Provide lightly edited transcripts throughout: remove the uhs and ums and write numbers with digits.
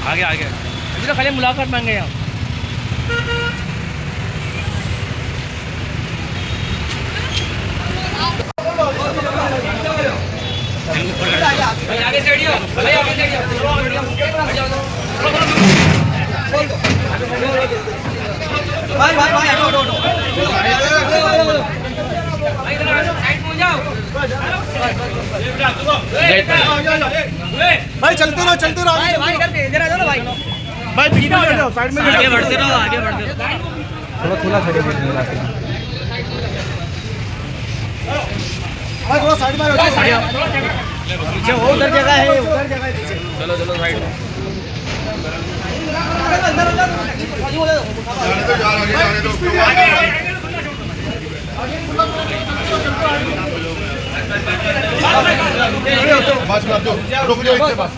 आगे आगे अभी तो खाली मुलाकात मांगे यहाँ। भाई आगे से हटियो, भाई आगे से हटियो, भाई भाई भाई हटो हटो भाई इधर साइड में जाओ भाई चलते रहो भाई इधर आ जाओ भाई भाई बीच में जाओ साइड में आगे बढ़ते रहो थोड़ा खुला खड़े भाई थोड़ा साइड में आ जाओ पीछे वो उधर जगह है पीछे चलो चलो साइड में बस रुक जाओ बस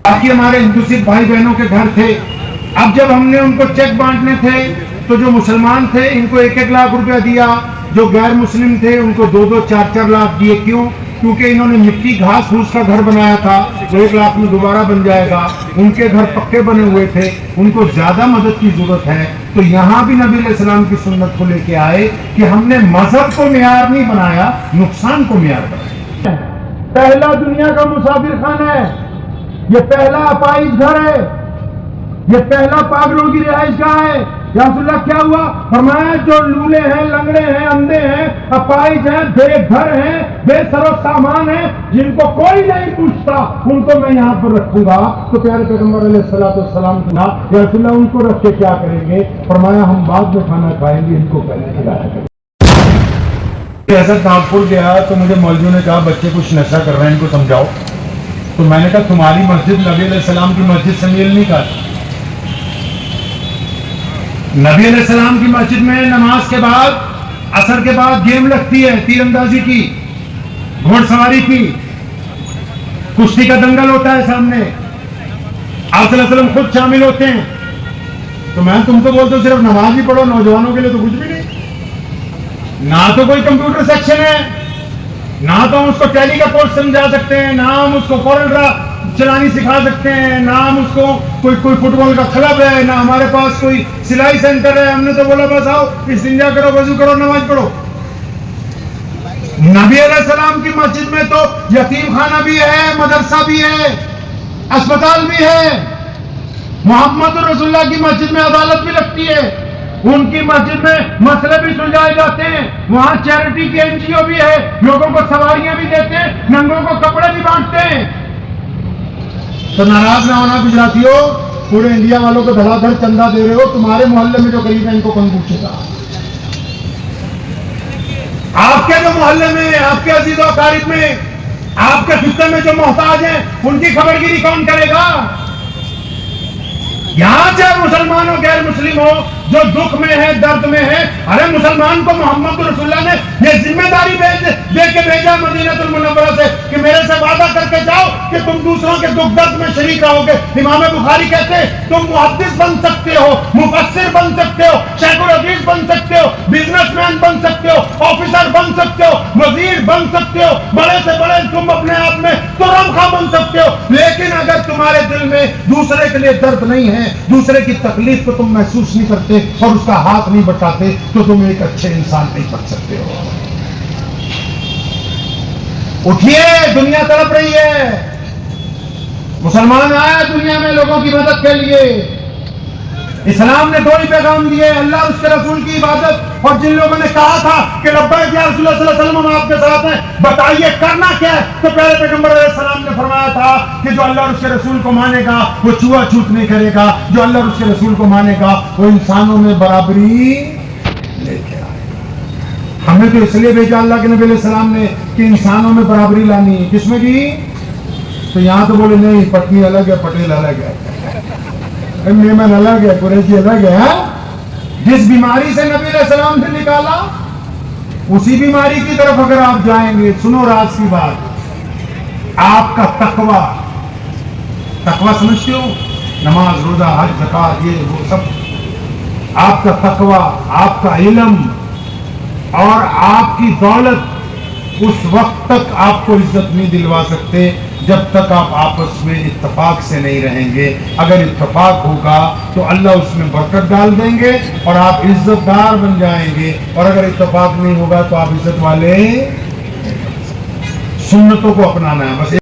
बाकी हमारे हिंदू सिख भाई बहनों के घर थे। अब जब हमने उनको चेक बांटने थे तो जो मुसलमान थे इनको 1-1 लाख रुपया दिया, जो गैर मुस्लिम थे उनको 2-2, 4-4 लाख दिए। क्यों? क्योंकि इन्होंने मिट्टी घास फूस का घर बनाया था जो 1 लाख में दोबारा बन जाएगा। उनके घर पक्के बने हुए थे, उनको ज्यादा मदद की जरूरत है। तो यहाँ भी नबी अलैहिस्सलाम की सुन्नत को लेके आए कि हमने मजहब को मेयार नहीं बनाया, नुकसान को मेयार बनाया। पहला दुनिया का मुसाफिर खाना है, ये पहला अपाइज घर है, ये पहला पागलों की रिहाइशगाह है। या रसूलुल्लाह क्या हुआ? फरमाया जो लूले हैं, लंगड़े हैं, अंधे हैं, अपाइज हैं, बेघर हैं, बेसरो सामान हैं, जिनको कोई नहीं पूछता, उनको मैं यहाँ पर रखूंगा। तो प्यारे पैगंबर अलैहिस्सलाम ने कहा या रसूलुल्लाह उनको रख के क्या करेंगे? फरमाया हम बाद में खाना खाएंगे, इनको पहले खिलाया करेंगे। ऐसा नागपुर गया तो मुझे मौलवी ने कहा बच्चे कुछ नशा कर रहे हैं, इनको समझाओ। तो मैंने कहा तुम्हारी मस्जिद नबी अलैहिस्सलाम की मस्जिद से मेल नहीं खाती। नबी अलैहिस्सलाम की मस्जिद में नमाज के बाद, असर के बाद गेम लगती है, तीरंदाजी की, घोड़सवारी की, कुश्ती का दंगल होता है सामने। आप सल्लल्लाहु अलैहि वसल्लम खुद शामिल होते हैं। तो मैं तुमको बोलता हूं सिर्फ नमाज ही पढ़ो, नौजवानों के लिए तो कुछ भी नहीं। ना तो कोई कंप्यूटर सेक्शन है, ना तो हम उसको टैली का कोर्स समझा सकते हैं, ना हम उसको कोरल चलानी सिखा सकते हैं, ना हम उसको कोई फुटबॉल का क्लब है, ना हमारे पास कोई सिलाई सेंटर है। हमने तो बोला बस आओ इस्तिंजा करो, वजू करो, नमाज पढ़ो। नबी अलैहिस्सलाम की मस्जिद में तो यतीम खाना भी है, मदरसा भी है, अस्पताल भी है। मोहम्मद रसूलुल्लाह की मस्जिद में अदालत भी लगती है, उनकी मस्जिद में मसले भी सुलझाए जाते हैं। वहां चैरिटी की एनजीओ भी है, लोगों को सवारियां भी देते हैं, नंगों को कपड़े भी बांटते हैं। तो नाराज ना होना गुजरातियों, पूरे इंडिया वालों को धड़ाधड़ चंदा दे रहे हो, तुम्हारे मोहल्ले में जो गरीब है इनको कौन पूछेगा? आपके जो मोहल्ले में, आपके अजीज और अकारिब में, आपके खित्ते में जो मोहताज हैं, उनकी खबरगिरी कौन करेगा? यहां चाहे मुसलमान हो गैर मुस्लिम हो, जो दुख में है, दर्द में है, अरे मुसलमान को मोहम्मद रसूलुल्लाह ने ये जिम्मेदारी दे के भेजा मदीनतुल मुनव्वरा से कि मेरे से वादा करके जाओ कि तुम दूसरों के दुख दर्द में शरीक रहोगे। इमाम बुखारी कहते हैं तुम मुहद्दिस बन सकते हो, मुफस्सिर बन सकते हो, शेखुल हदीस बन सकते हो, बिजनेसमैन बन सकते हो, ऑफिसर बन सकते हो, वजीर बन सकते हो, बड़े से बड़े तुम अपने आप में तुरमखा बन सकते हो। लेकिन अगर तुम्हारे दिल में दूसरे के लिए दर्द नहीं है, दूसरे की तकलीफ को तुम महसूस नहीं करते और उसका हाथ नहीं बटाते, तो तुम एक अच्छे इंसान नहीं बन सकते हो। उठिए, दुनिया तड़प रही है। मुसलमान आया दुनिया में लोगों की मदद के लिए। इस्लाम ने 2 ही पैगाम दिए, अल्लाह उसके रसूल की इबादत। और जिन लोगों ने कहा था कि लब्बैक या रसूलुल्लाह सल्लल्लाहु अलैहि वसल्लम हम आपके साथ हैं, बताइए करना क्या है? तो प्यारे पैगंबर अलैहिस्सलाम ने फरमाया था कि जो अल्लाह और उसके रसूल को मानेगा वो छुआ-छूत नहीं करेगा, जो अल्लाह और उसके रसूल को मानेगा वो इंसानों में बराबरी हमें तो इसलिए भेजा अल्लाह के नबी सलाम ने कि इंसानों में बराबरी लानी है। किसमें की? तो यहाँ तो बोले नहीं, पत्नी अलग है, पटेल अलग है, मेमन अलग है, कुरैशी अलग है। जिस बीमारी से नबी सलाम ने निकाला उसी बीमारी की तरफ अगर आप जाएंगे, सुनो राज की बात, आपका तकवा, तकवा समझते हो? नमाज, रोजा, हज, ज़कात, ये वो सब, आपका तकवा, आपका इल्म और आपकी दौलत उस वक्त तक आपको इज्जत नहीं दिलवा सकते जब तक आप आपस में इत्तेफाक से नहीं रहेंगे। अगर इत्तेफाक होगा तो अल्लाह उसमें बरकत डाल देंगे और आप इज्जतदार बन जाएंगे, और अगर इत्तेफाक नहीं होगा तो आप इज्जत वाले। सुन्नतों को अपनाना है बस।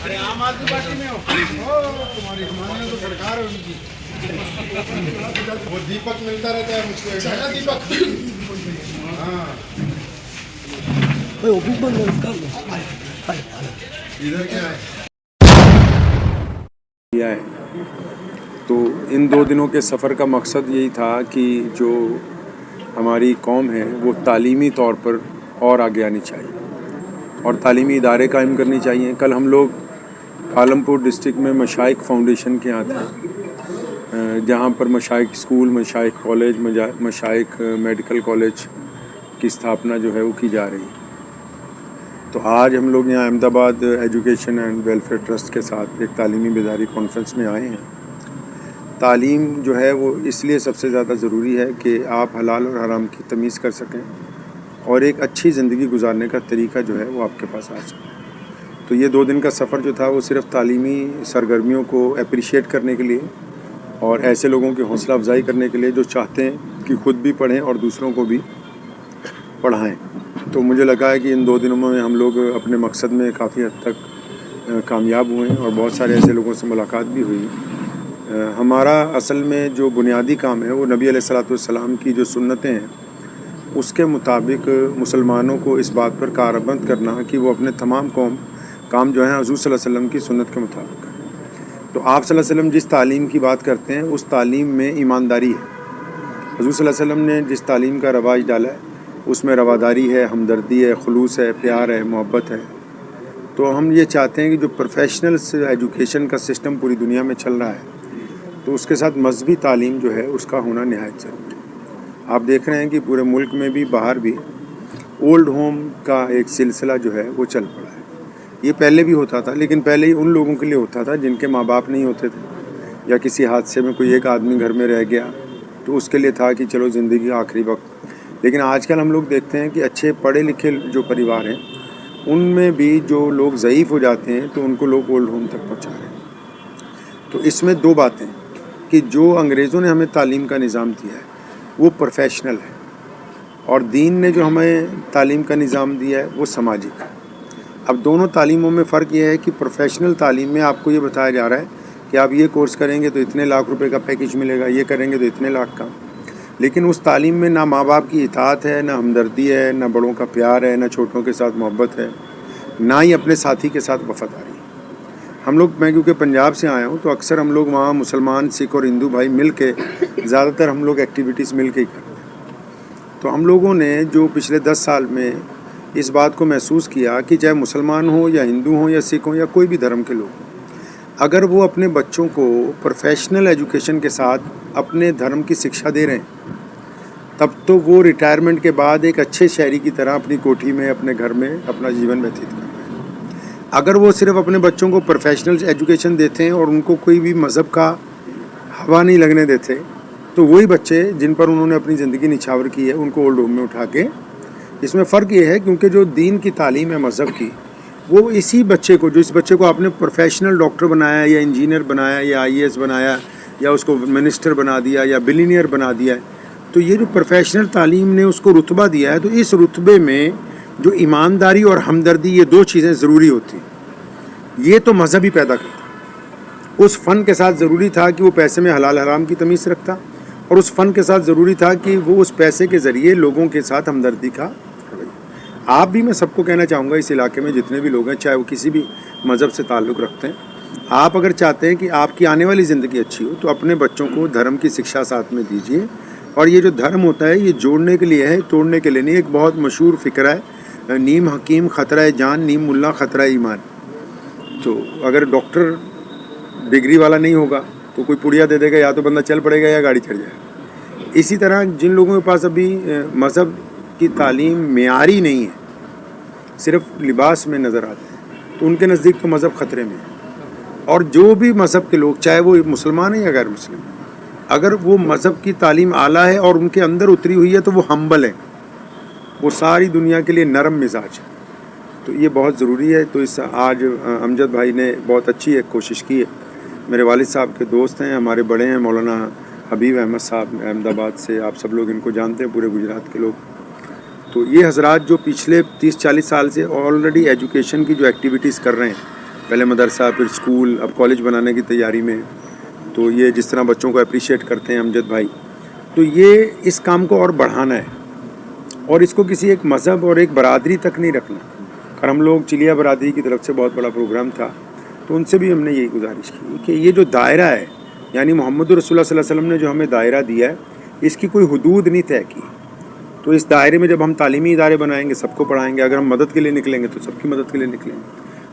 अरे आम आदमी पार्टी में हो, तुम्हारी हमारे तो सरकार है उनकी। वो दीपक मिलता रहता है मुझको, है ना दीपक? हाँ, इधर क्या है? तो इन 2 दिनों के सफ़र का मकसद यही था कि जो हमारी कौम है वो तालीमी तौर पर और आगे आनी चाहिए और तालीमी इदारे कायम करनी चाहिए। कल हम लोग आलमपुर डिस्ट्रिक्ट में मशाइख फाउंडेशन के यहाँ थे, जहाँ पर मशाइख स्कूल, मशाइख कॉलेज, मशाइख मेडिकल कॉलेज की स्थापना जो है वो की जा रही है। तो आज हम लोग यहाँ Ahmedabad education and welfare trust के साथ एक तालीमी बेदारी कॉन्फ्रेंस में आए हैं। तालीम जो है वो इसलिए सबसे ज़्यादा ज़रूरी है कि आप हलाल और हराम की तमीज़ कर सकें और एक अच्छी ज़िंदगी गुजारने का तरीका जो है वो आपके पास आ सके। तो ये 2 दिन का सफ़र जो था वो सिर्फ़ तालीमी सरगर्मियों को अप्रिशिएट करने के लिए और ऐसे लोगों की हौसला अफजाई करने के लिए जो चाहते हैं कि ख़ुद भी पढ़ें और दूसरों को भी पढ़ाएं। तो मुझे लगा है कि इन 2 दिनों में हम लोग अपने मकसद में काफ़ी हद तक कामयाब हुए और बहुत सारे ऐसे लोगों से मुलाकात भी हुई। हमारा असल में जो बुनियादी काम है वो नबी अलैहिस्सलाम की जो सुन्नतें हैं उसके मुताबिक मुसलमानों को इस बात पर कारबंद करना कि वो अपने तमाम काम जो है हुज़ूर सल्लल्लाहु अलैहि वसल्लम की सुन्नत के मुताबिक करें। तो आप सल्लल्लाहु अलैहि वसल्लम जिस तालीम की बात करते हैं उस तालीम में ईमानदारी है। हुज़ूर सल्लल्लाहु अलैहि वसल्लम ने जिस तालीम का रवाज डाला है उसमें रवादारी है, हमदर्दी है, खुलूस है, प्यार है, मोहब्बत है। तो हम ये चाहते हैं कि जो प्रोफेशनल एजुकेशन का सिस्टम पूरी दुनिया में चल रहा है तो उसके साथ मजहबी तालीम जो है उसका होना निहायत ज़रूरी है। आप देख रहे हैं कि पूरे मुल्क में भी बाहर भी ओल्ड होम का एक सिलसिला जो है वो चल पड़ा है। ये पहले भी होता था, लेकिन पहले ही उन लोगों के लिए होता था जिनके माँ बाप नहीं होते थे या किसी हादसे में कोई एक आदमी घर में रह गया तो उसके लिए था कि चलो ज़िंदगी का आखिरी वक्त। लेकिन आजकल हम लोग देखते हैं कि अच्छे पढ़े लिखे जो परिवार हैं उनमें भी जो लोग ज़ईफ़ हो जाते हैं तो उनको लोग ओल्ड होम तक पहुँचा रहे हैं। तो इसमें 2 बातें कि जो अंग्रेज़ों ने हमें तालीम का निज़ाम दिया है वो प्रोफेशनल है और दीन ने जो हमें तालीम का निज़ाम दिया है वो सामाजिक है। अब दोनों तालीमों में फ़र्क ये है कि प्रोफेशनल तालीम में आपको ये बताया जा रहा है कि आप ये कोर्स करेंगे तो इतने लाख रुपए का पैकेज मिलेगा, ये करेंगे तो इतने लाख का। लेकिन उस तालीम में ना माँ बाप की इताअत है, ना हमदर्दी है, ना बड़ों का प्यार है, ना छोटों के साथ मोहब्बत है, ना ही अपने साथी के साथ वफादारी। हम लोग, मैं क्योंकि पंजाब से आया हूँ तो अक्सर हम लोग वहाँ मुसलमान, सिख और हिंदू भाई मिल के ज़्यादातर हम लोग एक्टिविटीज़ मिल के ही करते हैं। तो हम लोगों ने जो पिछले 10 साल में इस बात को महसूस किया कि चाहे मुसलमान हो या हिंदू हो या सिख हो या कोई भी धर्म के लोग हों, अगर वो अपने बच्चों को प्रोफेशनल एजुकेशन के साथ अपने धर्म की शिक्षा दे रहे हैं तब तो वो रिटायरमेंट के बाद एक अच्छे शहरी की तरह अपनी कोठी में, अपने घर में अपना जीवन व्यतीत कर रहे हैं। अगर वो सिर्फ अपने बच्चों को प्रोफेशनल एजुकेशन देते हैं और उनको कोई भी मज़हब का हवा नहीं लगने देते तो वही बच्चे जिन पर उन्होंने अपनी ज़िंदगी निछावर की है उनको ओल्ड होम में उठा के इसमें फ़र्क ये है क्योंकि जो दीन की तालीम है मज़हब की, वो इसी बच्चे को, जो इस बच्चे को आपने प्रोफेशनल डॉक्टर बनाया या इंजीनियर बनाया या IAS बनाया या उसको मिनिस्टर बना दिया या बिलीनियर बना दिया है, तो ये जो प्रोफेशनल तालीम ने उसको रुतबा दिया है, तो इस रुतबे में जो ईमानदारी और हमदर्दी, ये दो चीज़ें ज़रूरी होती हैं। ये तो मज़हब ही पैदा करता। उस फ़न के साथ ज़रूरी था कि वो पैसे में हलाल हराम की तमीज़ रखता, और उस फ़न के साथ ज़रूरी था कि वो उस पैसे के ज़रिए लोगों के साथ हमदर्दी का। आप भी, मैं सबको कहना चाहूँगा, इस इलाके में जितने भी लोग हैं, चाहे वो किसी भी मज़हब से ताल्लुक़ रखते हैं, आप अगर चाहते हैं कि आपकी आने वाली ज़िंदगी अच्छी हो, तो अपने बच्चों को धर्म की शिक्षा साथ में दीजिए। और ये जो धर्म होता है, ये जोड़ने के लिए है, तोड़ने के लिए नहीं। एक बहुत मशहूर फ़िक्रा है, नीम हकीम ख़तरा जान, नीम मुल्ला ख़तरा ईमान। तो अगर डॉक्टर डिग्री वाला नहीं होगा तो कोई पुड़िया दे देगा, या तो बंदा चल पड़ेगा या गाड़ी चढ़ जाएगा। इसी तरह जिन लोगों के पास अभी मज़हब की तालीम मेयारी नहीं है, सिर्फ लिबास में नज़र आते हैं, तो उनके नज़दीक तो मज़हब ख़तरे में है। और जो भी मज़हब के लोग, चाहे वो मुसलमान है या गैर मुस्लिम, अगर वो मज़हब की तालीम आला है और उनके अंदर उतरी हुई है, तो वो हम्बल है, वो सारी दुनिया के लिए नरम मिजाज है। तो ये बहुत ज़रूरी है। तो इस आज अमजद भाई ने बहुत अच्छी एक कोशिश की है। मेरे वालिद साहब के दोस्त हैं, हमारे बड़े हैं, मौलाना हबीब अहमद साहब अहमदाबाद से, आप सब लोग इनको जानते हैं, पूरे गुजरात के लोग। तो ये हजरात जो पिछले 30-40 साल से ऑलरेडी एजुकेशन की जो एक्टिविटीज़ कर रहे हैं, पहले मदरसा, फिर स्कूल, अब कॉलेज बनाने की तैयारी में, तो ये जिस तरह बच्चों को अप्रिशिएट करते हैं अमजद भाई, तो ये इस काम को और बढ़ाना है और इसको किसी एक मज़हब और एक बरादरी तक नहीं रखना। और हम लोग चिलिया बरादरी की तरफ से बहुत बड़ा प्रोग्राम था, तो उनसे भी हमने यही गुजारिश की कि ये जो दायरा है, यानी मोहम्मद रसूलुल्लाह सल्लल्लाहु अलैहि वसल्लम ने जो हमें दायरा दिया है, इसकी कोई हुदूद नहीं तय की। तो इस दायरे में जब हम तालीमी इदारे बनाएंगे, सबको पढ़ाएंगे, अगर हम मदद के लिए निकलेंगे तो सबकी मदद के लिए निकलेंगे,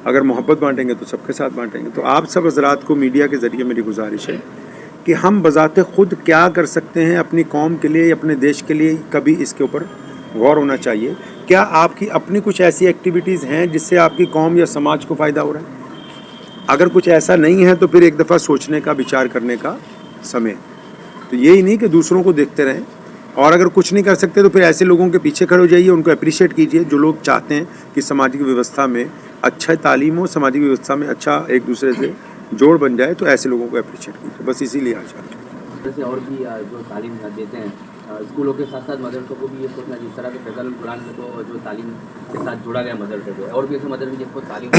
अगर मोहब्बत बांटेंगे तो सबके साथ बांटेंगे। तो आप सब हज़रात को मीडिया के ज़रिए मेरी गुजारिश है कि हम बज़ाते ख़ुद क्या कर सकते हैं अपनी कौम के लिए, अपने देश के लिए, कभी इसके ऊपर गौर होना चाहिए। क्या आपकी अपनी कुछ ऐसी एक्टिविटीज़ हैं जिससे आपकी कौम या समाज को फ़ायदा हो रहा है? अगर कुछ ऐसा नहीं है तो फिर एक दफ़ा सोचने का, विचार करने का समय। तो यही नहीं कि दूसरों को देखते रहें, और अगर कुछ नहीं कर सकते तो फिर ऐसे लोगों के पीछे खड़े हो जाइए, उनको अप्रिशिएट कीजिए जो लोग चाहते हैं कि सामाजिक व्यवस्था में अच्छा तालीम हो, सामाजिक व्यवस्था में अच्छा एक दूसरे से जोड़ बन जाए, तो ऐसे लोगों को अप्रिशिएट कीजिए। बस इसीलिए आज जैसे और भी जो तालीम देते हैं स्कूलों के साथ साथ मदरसों को भी ये सोचना, जिस तरह के फैज़ल कुरान में तो जो तालीम के साथ जोड़ा गया मदरसे को, और भी ऐसे मदरसे जिसको तालीम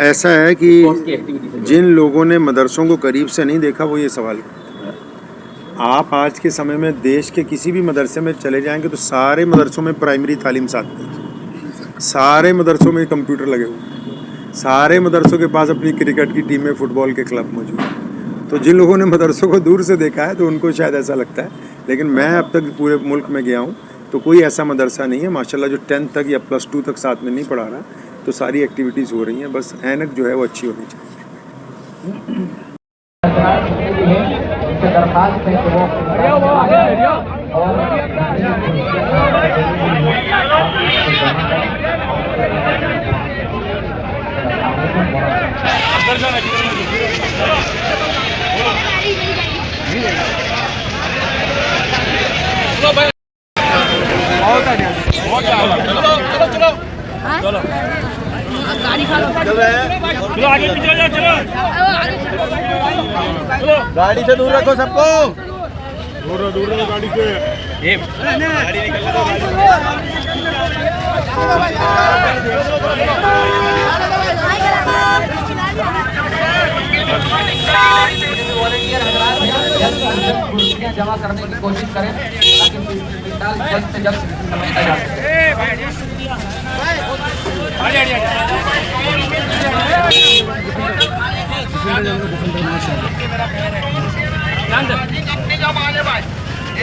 ऐसा है कि जिन लोगों ने मदरसों को करीब से नहीं देखा वो ये सवाल करते हैं। आप आज के समय में देश के किसी भी मदरसे में चले जाएंगे तो सारे मदरसों में प्राइमरी तालीम साथ में, सारे मदरसों में कंप्यूटर लगे हुए, सारे मदरसों के पास अपनी क्रिकेट की टीमें, फुटबॉल के क्लब मौजूद हैं। तो जिन लोगों ने मदरसों को दूर से देखा है तो उनको शायद ऐसा लगता है, लेकिन मैं अब तक पूरे मुल्क में गया हूँ तो कोई ऐसा मदरसा नहीं है माशाल्लाह जो 10th तक या +2 तक साथ में नहीं पढ़ा रहा। तो सारी एक्टिविटीज़ हो रही हैं, बस ऐनक जो है वो अच्छी होनी चाहिए। गाड़ी से दूर रखो सबको, दूर रहो गाड़ी से। गाड़ी निकल जमा करने की कोशिश करें ताकि जल्द से जल्द समेटा जा सके।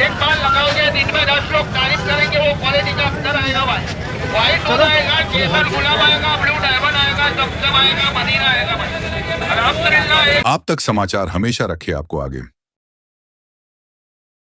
एक बार लगाओगे दिन में 10 लोग तारीफ करेंगे, वो क्वालिटी का अफसर आएगा भाई। व्हाइट होना आएगा, केसर गुलाब आएगा, ब्लू डायमंड आएगा, जमजम आएगा, मदीना आएगा भाई। अल्हम्दुलिल्लाह। आप तक समाचार हमेशा रखे आपको आगे।